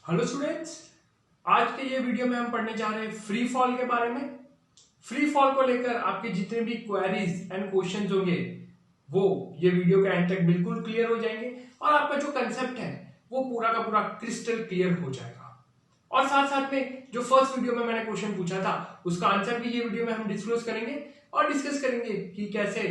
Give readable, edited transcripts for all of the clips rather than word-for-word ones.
Hello students, आज के ये वीडियो में हम पढ़ने जा रहे हैं फ्री फॉल के बारे में। फ्री फॉल को लेकर आपके जितने भी क्वेरीज एंड क्वेश्चंस होंगे वो ये वीडियो के एंड तक बिल्कुल क्लियर हो जाएंगे और आपका जो कंसेप्ट है वो पूरा का पूरा क्रिस्टल क्लियर हो जाएगा। और साथ साथ में जो फर्स्ट वीडियो में मैंने क्वेश्चन पूछा था उसका आंसर भी ये वीडियो में हम डिस्क्लोज करेंगे और डिस्कस करेंगे कि कैसे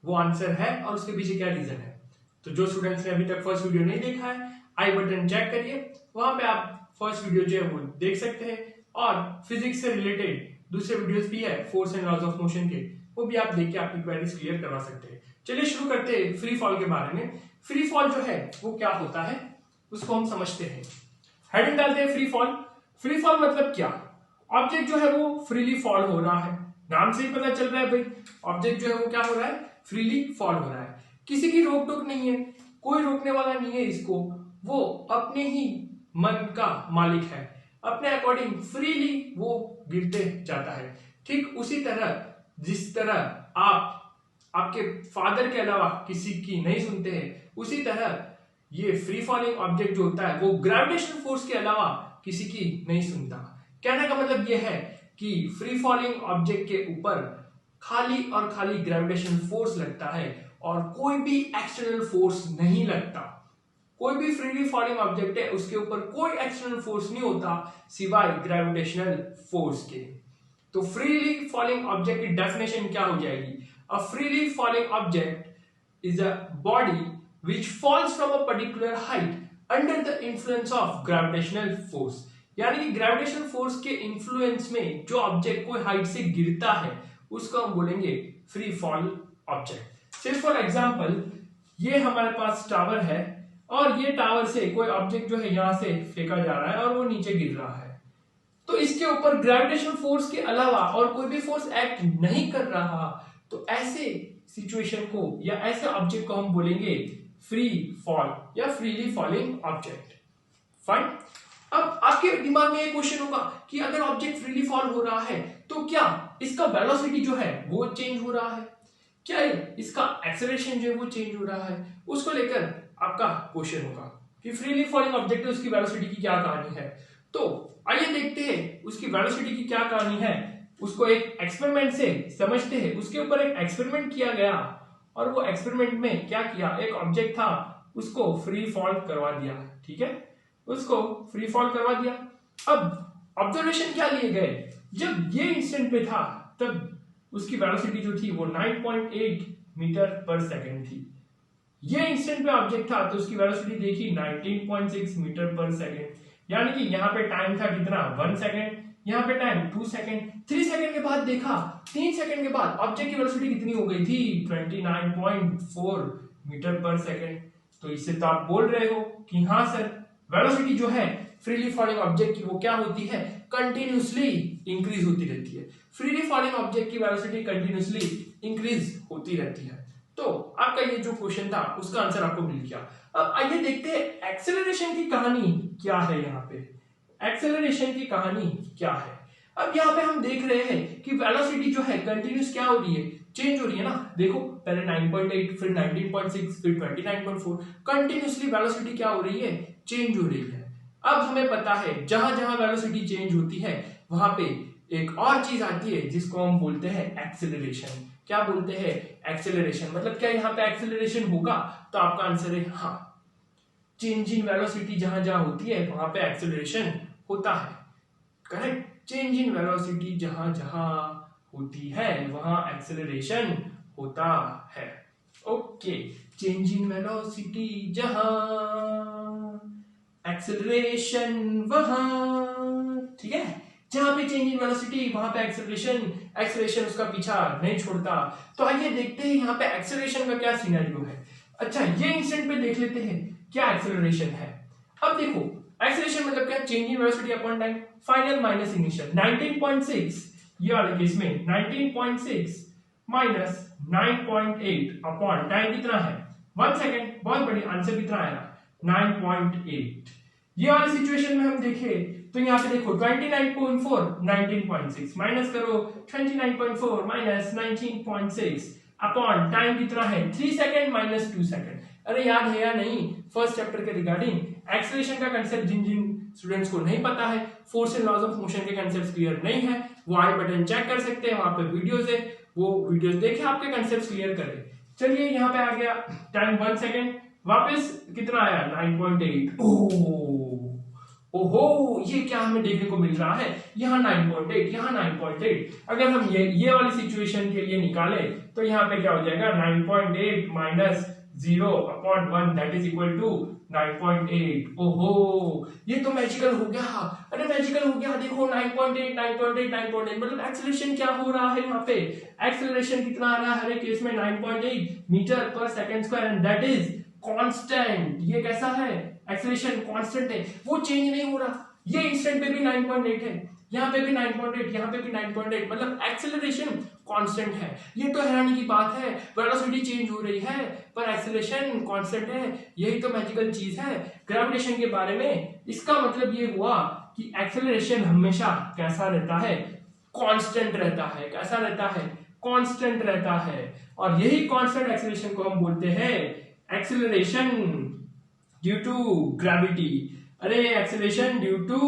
वो आंसर है और उसके पीछे क्या रीजन है। तो जो स्टूडेंट्स ने अभी तक फर्स्ट वीडियो नहीं देखा है, आई बटन चेक करिए, वहां पे आप फर्स्ट वीडियो जो है वो देख सकते हैं। और फिजिक्स से रिलेटेड दूसरे वीडियोस भी है, force and laws of motion के, वो भी आप देख के आपकी क्वेरीज क्लियर करवा सकते हैं। चलिए शुरू करते हैं फ्री फॉल के बारे में। फ्री फॉल जो है वो क्या होता है उसको हम समझते हैं। हेडिंग डालते हैं फ्री फॉल। फ्री फॉल मतलब क्या? ऑब्जेक्ट जो है वो फ्रीली फॉल हो रहा है। नाम से ही पता चल रहा है भाई, ऑब्जेक्ट जो है वो क्या हो रहा है, फ्रीली फॉल हो रहा है। किसी की रोक टोक नहीं है, कोई रोकने वाला नहीं है इसको, वो अपने ही मन का मालिक है, अपने अकॉर्डिंग फ्रीली वो गिरते जाता है। ठीक उसी तरह जिस तरह आप आपके फादर के अलावा किसी की नहीं सुनते हैं, उसी तरह ये फ्री फॉलिंग ऑब्जेक्ट जो होता है वो ग्रेविटेशनल फोर्स के अलावा किसी की नहीं सुनता। कहने का मतलब यह है कि फ्री फॉलिंग ऑब्जेक्ट के ऊपर खाली और खाली ग्रेविटेशनल फोर्स लगता है और कोई भी एक्सटर्नल फोर्स नहीं लगता। कोई भी फ्रीली फॉलिंग ऑब्जेक्ट है उसके ऊपर कोई एक्सटर्नल फोर्स नहीं होता सिवाय ग्रेविटेशनल फोर्स के। तो फ्रीली फॉलिंग ऑब्जेक्ट की डेफिनेशन क्या हो जाएगी? A freely falling object is a body which falls from a particular height under the influence of gravitational force। यानी कि ग्रेविटेशनल फोर्स के इंफ्लुएंस में जो ऑब्जेक्ट कोई हाइट से गिरता है उसको हम बोलेंगे फ्री फॉल ऑब्जेक्ट। सिर्फ फॉर एग्जांपल, ये हमारे पास टावर है और ये टावर से कोई ऑब्जेक्ट जो है यहां से फेंका जा रहा है और वो नीचे गिर रहा है, तो इसके ऊपर ग्रेविटेशनल फोर्स के अलावा और कोई भी फोर्स एक्ट नहीं कर रहा। तो ऐसे सिचुएशन को या ऐसे ऑब्जेक्ट को हम बोलेंगे फ्री फॉल या फ्रीली फॉलिंग ऑब्जेक्ट। फाइन। अब आपके दिमाग में एक क्वेश्चन होगा कि अगर ऑब्जेक्ट फ्रीली फॉल हो रहा है तो क्या इसका वेलोसिटी जो है वो चेंज हो रहा है, क्या इसका एक्सेलरेशन जो है वो चेंज हो रहा है? उसको लेकर आपका क्वेश्चन होगा कि फ्रीली फॉलिंग ऑब्जेक्ट है उसकी वेलोसिटी की क्या कहानी है। तो आइए देखते हैं उसकी वेलोसिटी की क्या कहानी है, उसको एक एक्सपेरिमेंट से समझते हैं। उसके ऊपर एक एक्सपेरिमेंट किया गया और वो एक्सपेरिमेंट में क्या किया, एक ऑब्जेक्ट था उसको फ्री फॉल करवा दिया। ठीक है, उसको फ्री फॉल करवा दिया। अब ऑब्जर्वेशन क्या लिए गए, जब ये इंस्टेंट पे था तब उसकी वेलोसिटी जो थी वो 9.8 मीटर पर सेकंड थी। ये इंस्टेंट पे ऑब्जेक्ट था तो उसकी वेलोसिटी देखी 19.6 मीटर पर सेकंड। यानी कि यहाँ पे टाइम था कितना, 1 सेकंड, यहाँ पे टाइम 2 सेकंड। 3 सेकंड के बाद देखा, 3 सेकंड के बाद ऑब्जेक्ट की वेलोसिटी कितनी हो गई थी, 29.4 मीटर पर सेकंड। तो इससे तो आप बोल रहे हो कि हाँ सर, वेलोसिटी जो है फ्रीली फॉलिंग ऑब्जेक्ट की वो क्या होती है, कंटिन्यूसली इंक्रीज होती रहती है। फ्रीली फॉलिंग ऑब्जेक्ट की वेलोसिटी कंटिन्यूसली इंक्रीज होती रहती है। तो आपका ये जो क्वेश्चन था उसका आंसर आपको मिल गया। अब आइए देखते हैं एक्सेलरेशन की कहानी क्या है। यहाँ पे एक्सेलरेशन की कहानी क्या है? अब यहाँ पे हम देख रहे हैं कि वेलोसिटी जो है कंटिन्यूस क्या हो रही है, चेंज हो रही है ना। देखो पहले 9.8, फिर 19.6, फिर 29.4, कंटिन्यूसली वेलोसिटी क्या हो रही है, चेंज हो रही है। अब हमें पता है जहां जहां वेलोसिटी चेंज होती है वहां पे एक और चीज आती है जिसको हम बोलते हैं एक्सेलरेशन। क्या बोलते हैं, एक्सेलरेशन। मतलब क्या यहाँ पे एक्सेलरेशन होगा? तो आपका आंसर है हाँ, चेंज इन वेलोसिटी जहां जहां होती है वहां पे एक्सेलरेशन होता है। करेक्ट, चेंज इन वेलोसिटी जहां जहां होती है वहां एक्सेलरेशन होता है। ओके, चेंज इन वेलोसिटी जहां, एक्सेलरेशन वहां। ठीक है, जहां पे चेंज इन वेलोसिटी वहां पे एक्सेलरेशन, एक्सेलरेशन उसका पीछा नहीं छोड़ता। तो आइए देखते हैं यहाँ पे एक्सेलरेशन का क्या सिनेरियो है। अच्छा, ये इंस्टेंट पे देख लेते हैं क्या एक्सेलरेशन है। अब देखो एक्सेलरेशन मतलब क्या, change in velocity upon time, final minus initial. 19.6 ये वाले केस में 19.6 माइनस 9.8 अपॉन टाइम कितना है, 1 सेकेंड। बहुत बढ़िया, आंसर कितना आएगा, 9.8। ये वाली सिचुएशन में हम देखें तो यहाँ पे देखो 29.4 19.6 माइनस करो 29.4 माइनस 19.6 अपॉन टाइम कितना है, 3 सेकेंड माइनस 2 सेकेंड। अरे याद है या नहीं फर्स्ट चैप्टर के रिगार्डिंग एक्सेलरेशन का कंसेप्ट जिन जिन स्टूडेंट्स को नहीं पता है, force and laws of motion के कंसेप्ट क्लियर नहीं है, वो आई बटन चेक कर सकते हैं, वहां पे वीडियोस है, वो वीडियोस देखे, आपके कंसेप्ट क्लियर करें। चलिए यहाँ पे आ गया टाइम 1 सेकेंड, वापस कितना आया 9.8। ओहो, ये क्या हमें देखने को मिल रहा है, यहाँ 9.8, यहाँ 9.8। अगर हम ये वाली सिचुएशन के लिए निकाले तो यहाँ पे क्या हो जाएगा 9.8 minus 0/1 that is equal to 9.8। ओहो, ये तो मैजिकल हो गया। अरे मैजिकल हो गया, देखो 9.8 9.8 9.8, मतलब एक्सेलरेशन क्या हो रहा है यहाँ पे, एक्सेलरेशन कितना आ रहा है हर एक केस में 9.8 मीटर पर second square and that is constant. ये कैसा है, एक्सेलरेशन कांस्टेंट है, वो चेंज नहीं हो रहा। ये इंस्टेंट पे भी 9.8 है, यहाँ पे भी 9.8, यहाँ पे भी 9.8, मतलब एक्सेलरेशन कांस्टेंट है। ये तो हैरानी की बात है, वेलोसिटी चेंज हो रही है पर एक्सेलरेशन कांस्टेंट है। यही तो मैजिकल चीज है ग्रेविटेशन के बारे में। इसका मतलब ये हुआ कि एक्सेलरेशन हमेशा कैसा रहता है, कांस्टेंट रहता है। कैसा रहता है, कांस्टेंट रहता है। और यही कांस्टेंट एक्सेलरेशन को हम बोलते हैं एक्सेलरेशन ड्यू टू ग्रेविटी। अरे एक्सेलरेशन ड्यू टू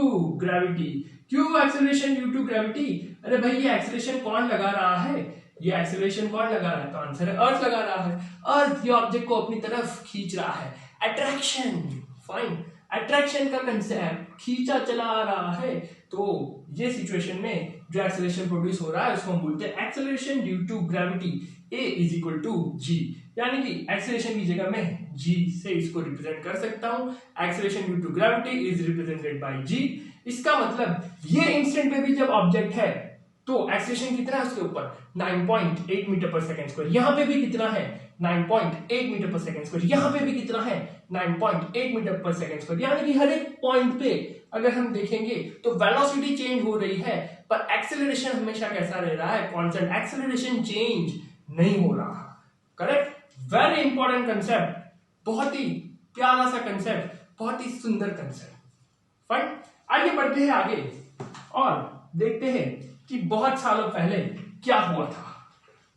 ग्रेविटी, क्यों एक्सेलरेशन ड्यू टू ग्रेविटी? अरे भाई ये एक्सेलरेशन कौन लगा रहा है, ये एक्सेलरेशन कौन लगा रहा है? तो आंसर है अर्थ लगा रहा है। अर्थ ये ऑब्जेक्ट को अपनी तरफ खींच रहा है, अट्रैक्शन। फाइन, अट्रैक्शन का कंसेप्ट खींचा चला आ रहा है। तो ये सिचुएशन में जो एक्सेलरेशन प्रोड्यूस हो रहा है उसको हम बोलते हैं acceleration due to gravity. A is equal to g, यानी कि एक्सेलरेशन की जगह मैं g से इसको रिप्रेजेंट कर सकता हूं। Acceleration due to gravity is represented by g। इसका मतलब ये इंस्टेंट पे भी जब ऑब्जेक्ट है तो एक्सेलरेशन कितना है उसके ऊपर 9.8 मीटर पर सेकंड स्क्वायर। यहां पे भी कितना है 9.8 मीटर पर सेकंड स्क्वायर, यहां पे भी कितना है 9.8 मीटर पर सेकंड स्क्वायर। यानी कि हर एक पॉइंट पे अगर हम देखेंगे तो वेलोसिटी चेंज हो रही है पर एक्सेलरेशन हमेशा कैसा रह रहा है, कांस्टेंट। एक्सेलरेशन चेंज नहीं हो रहा। करेक्ट, वेरी इंपॉर्टेंट कंसेप्ट, बहुत ही प्यारा सा कंसेप्ट, बहुत ही सुंदर कंसेप्ट। फाइन, आगे बढ़ते हैं आगे और देखते हैं कि बहुत सालों पहले क्या हुआ था।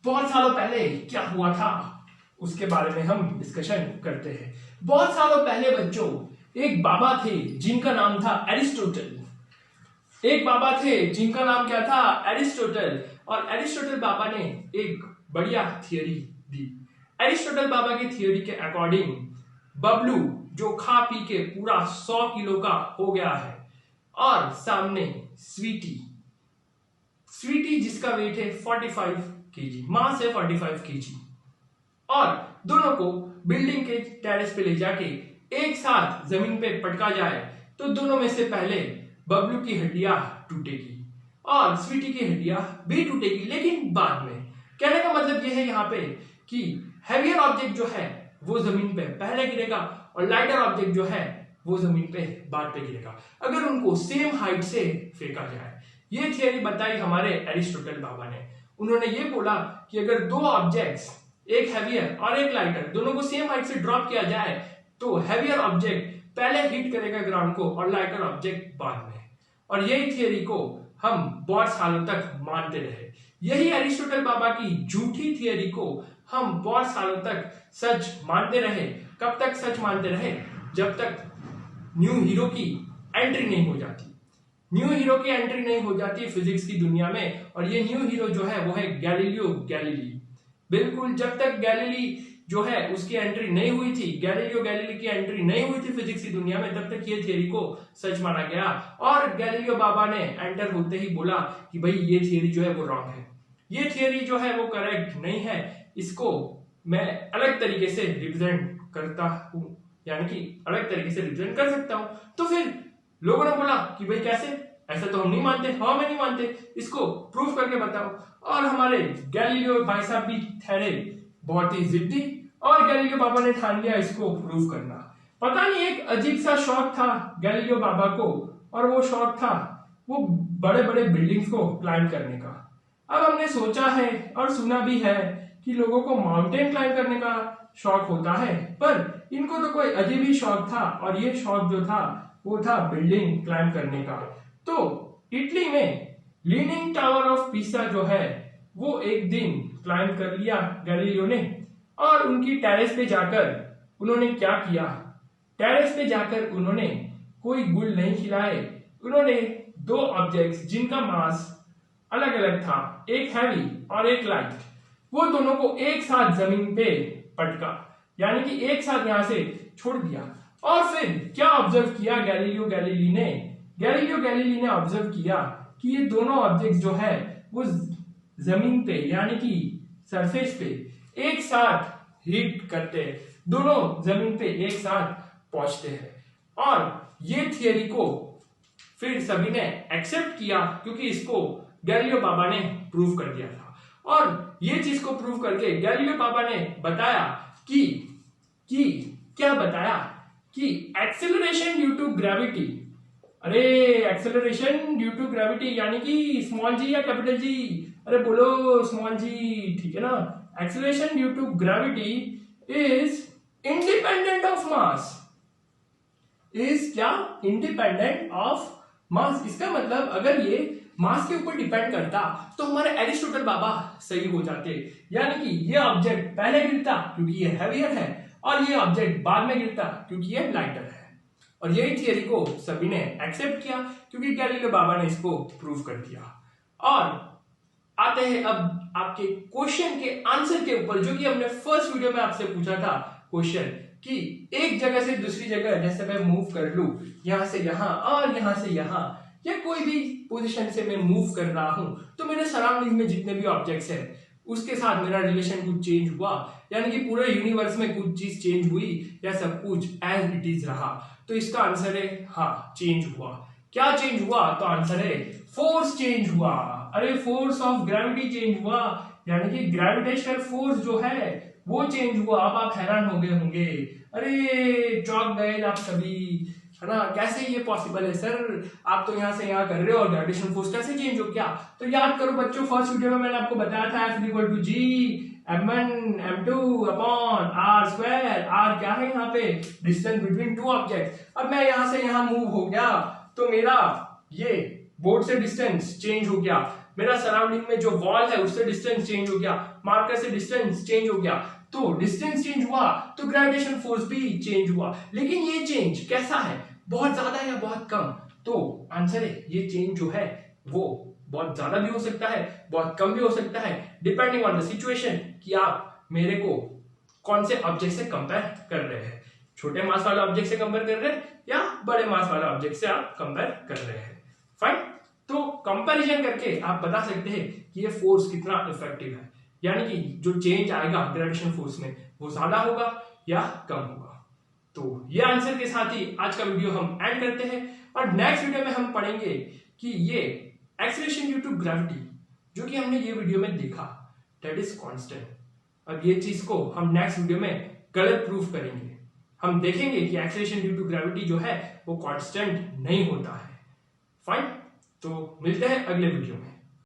बहुत सालों पहले क्या हुआ था उसके बारे में हम डिस्कशन करते हैं। बहुत सालों पहले बच्चों एक बाबा थे जिनका नाम था एरिस्टोटल। एक बाबा थे जिनका नाम क्या था, एरिस्टोटल। और एरिस्टोटल बाबा ने एक बढ़िया थियरी दी। एरिस्टोटल बाबा की थियरी के अकॉर्डिंग बबलू जो खा पी के पूरा 100 किलो का हो गया है और सामने स्वीटी जिसका वेट है 45 केजी, मास है 45 केजी, और दोनों को बिल्डिंग के टेरेस पे ले जाके एक साथ जमीन पे पटका जाए तो दोनों में से पहले बबलू की हड्डियां टूटेगी और स्वीटी की हड्डियां भी टूटेगी, लेकिन बाद में। कहने का मतलब यह है यहाँ पे कि हैवियर ऑब्जेक्ट जो है वो जमीन पे पहले गिरेगा और लाइटर ऑब्जेक्ट जो है वो जमीन पे बाद पे गिरेगा अगर उनको सेम हाइट से फेंका जाए। ये थियरी बताई हमारे एरिस्टोटल बाबा ने। उन्होंने ये बोला कि अगर दो ऑब्जेक्ट्स, एक हैवियर और एक लाइटर, दोनों को सेम हाइट से ड्रॉप किया जाए तो हैवियर ऑब्जेक्ट पहले हिट करेगा ग्राउंड को और लाइटर ऑब्जेक्ट बाद में। और यही थियरी को हम बहुत सालों तक मानते रहे। यही एरिस्टोटल बाबा की झूठी थियरी को हम बहुत सालों तक सच मानते रहे। कब तक सच मानते रहे? जब तक न्यू हीरो की एंट्री नहीं हो जाती। न्यू हीरो की एंट्री नहीं हो जाती फिजिक्स की दुनिया में, और ये न्यू हीरो जो है वो है गैलीलियो गैलीली। बिल्कुल, जब तक गैलीली जो है उसकी एंट्री नहीं हुई थी, गैलीलियो गैलीली की एंट्री नहीं हुई थी फिजिक्स की दुनिया में, तब तक ये थियरी को सच माना गया। और गैलीलियो बाबा ने एंटर होते ही बोला कि भाई ये थियरी जो है वो रॉन्ग है, ये थियरी जो है वो करेक्ट नहीं है, इसको मैं अलग तरीके से रिप्रेजेंट करता हूं, यानी कि अलग तरीके से रिप्रेजेंट कर सकता हूं। तो फिर लोगों ने बोला कि भाई कैसे, ऐसा तो हम नहीं मानते। हाँ मैं नहीं मानते, इसको प्रूफ करके बताओ। और हमारे गैलीलियो भाई साहब भी ठहरे बहुत ही जिद्दी, और गैलीलियो बाबा ने ठान लिया इसको प्रूफ करना। पता नहीं एक अजीब सा शौक था गैलीलियो बाबा को, और वो शौक था वो बड़े बड़े बिल्डिंग्स को क्लाइंब करने का। अब हमने सोचा है और सुना भी है कि लोगों को माउंटेन क्लाइंब करने का शौक होता है, पर इनको तो कोई अजीब ही शौक था, और ये शौक जो था वो था बिल्डिंग क्लाइंब करने का। तो इटली में लीनिंग टावर ऑफ पिसा जो है वो एक दिन क्लाइंब कर लिया गैलीलियो ने, और उनकी टेरेस पे जाकर उन्होंने क्या किया, टेरेस पे जाकर उन्होंने कोई गुल नहीं खिलाए। उन्होंने दो ऑब्जेक्ट्स जिनका मास अलग अलग था, एक हैवी और एक लाइट, वो दोनों को एक साथ जमीन पे पटका, यानी कि एक साथ यहां से छोड़ दिया। और फिर क्या ऑब्जर्व किया गैलीलियो गैलीली ने ऑब्जर्व किया कि ये दोनों ऑब्जेक्ट्स जो है वो जमीन पे यानी कि सरफेस पे एक साथ हिट करते हैं, दोनों जमीन पे एक साथ पहुंचते हैं। और ये थियरी को फिर सभी ने एक्सेप्ट किया क्योंकि इसको गैलीलियो बाबा ने प्रूव कर दिया था। और ये चीज को प्रूव करके गैलीलियो बाबा ने बताया कि क्या बताया कि एक्सेलरेशन ड्यू टू ग्रेविटी, अरे एक्सेलरेशन ड्यू टू ग्रेविटी यानी कि स्मॉल जी या कैपिटल जी, अरे बोलो स्मॉल जी, ठीक है ना। Acceleration due to gravity is independent of mass, is क्या, इंडिपेंडेंट ऑफ मास। इसका मतलब अगर ये मास के ऊपर डिपेंड करता तो हमारे एरिस्टोटल बाबा सही हो जाते, यानी कि ये ऑब्जेक्ट पहले गिरता क्योंकि ये हैवियर है और ये ऑब्जेक्ट बाद में गिरता क्योंकि ये लाइटर है। और यही थियरी को सभी ने एक्सेप्ट किया क्योंकि गैलीलियो बाबा ने इसको प्रूव कर दिया। और आते हैं अब आपके क्वेश्चन के आंसर के ऊपर, जो कि हमने फर्स्ट वीडियो में आपसे पूछा था क्वेश्चन कि एक जगह से दूसरी जगह जैसे मैं मूव कर लूं, यहां से यहां और यहां से यहां, या कोई भी पोजीशन से मैं मूव कर रहा हूं तो मेरे सराउंडिंग में जितने भी ऑब्जेक्ट्स हैं उसके साथ मेरा रिलेशन कुछ चेंज हुआ, यानी कि पूरे यूनिवर्स में कुछ चीज चेंज हुई या सब कुछ एज इट इज रहा। तो इसका आंसर है हाँ, चेंज हुआ। क्या चेंज हुआ? तो आंसर है फोर्स चेंज हुआ। अरे फोर्स ऑफ ग्रेविटी चेंज हुआ, यानी कि ग्रेविटेशनल फोर्स जो है वो चेंज हुआ। अब आप हैरान हो गए होंगे, अरे चौंक गए आप सभी, है ना, कैसे ये पॉसिबल है सर, आप तो यहाँ से यहाँ कर रहे हो और ग्रेविटेशनल फोर्स कैसे चेंज हो क्या? तो याद करो बच्चों, फर्स्ट वीडियो में मैंने आपको बताया था F equal to G m1 m2 upon r square. r क्या है यहाँ पे? Distance between two object. अब मैं यहाँ से यहाँ मूव हो गया तो मेरा ये बोर्ड से डिस्टेंस चेंज हो गया, मेरा सराउंडिंग में जो वॉल है उससे डिस्टेंस चेंज हो गया, मार्कर से डिस्टेंस चेंज हो गया। तो डिस्टेंस चेंज हुआ तो ग्रेविटेशन फोर्स भी चेंज हुआ। लेकिन ये चेंज कैसा है, बहुत ज्यादा या बहुत कम? तो आंसर है ये चेंज जो है वो बहुत ज्यादा भी हो सकता है, बहुत कम भी हो सकता है, डिपेंडिंग ऑन द सिचुएशन कि आप मेरे को कौन से ऑब्जेक्ट से कंपेयर कर रहे हैं। छोटे मास वाले ऑब्जेक्ट से कंपेयर कर रहे हैं या बड़े मास वाले ऑब्जेक्ट से आप कंपेयर कर रहे हैं। फाइन, तो कंपैरिजन करके आप बता सकते हैं कि ये फोर्स कितना इफेक्टिव है, यानी कि जो चेंज आएगा ग्रेविटेशन फोर्स में वो ज्यादा होगा या कम होगा। तो ये आंसर के साथ ही आज का वीडियो हम एंड करते हैं और नेक्स्ट वीडियो में हम पढ़ेंगे कि ये एक्सेलरेशन ड्यू टू ग्रेविटी जो कि हमने ये वीडियो में देखा दैट इज कांस्टेंट। अब ये चीज को हम नेक्स्ट वीडियो में गलत प्रूफ करेंगे। हम देखेंगे कि एक्सेलरेशन ड्यू टू ग्रेविटी जो है वो कांस्टेंट नहीं होता है। फाइन, तो मिलते हैं अगले वीडियो में।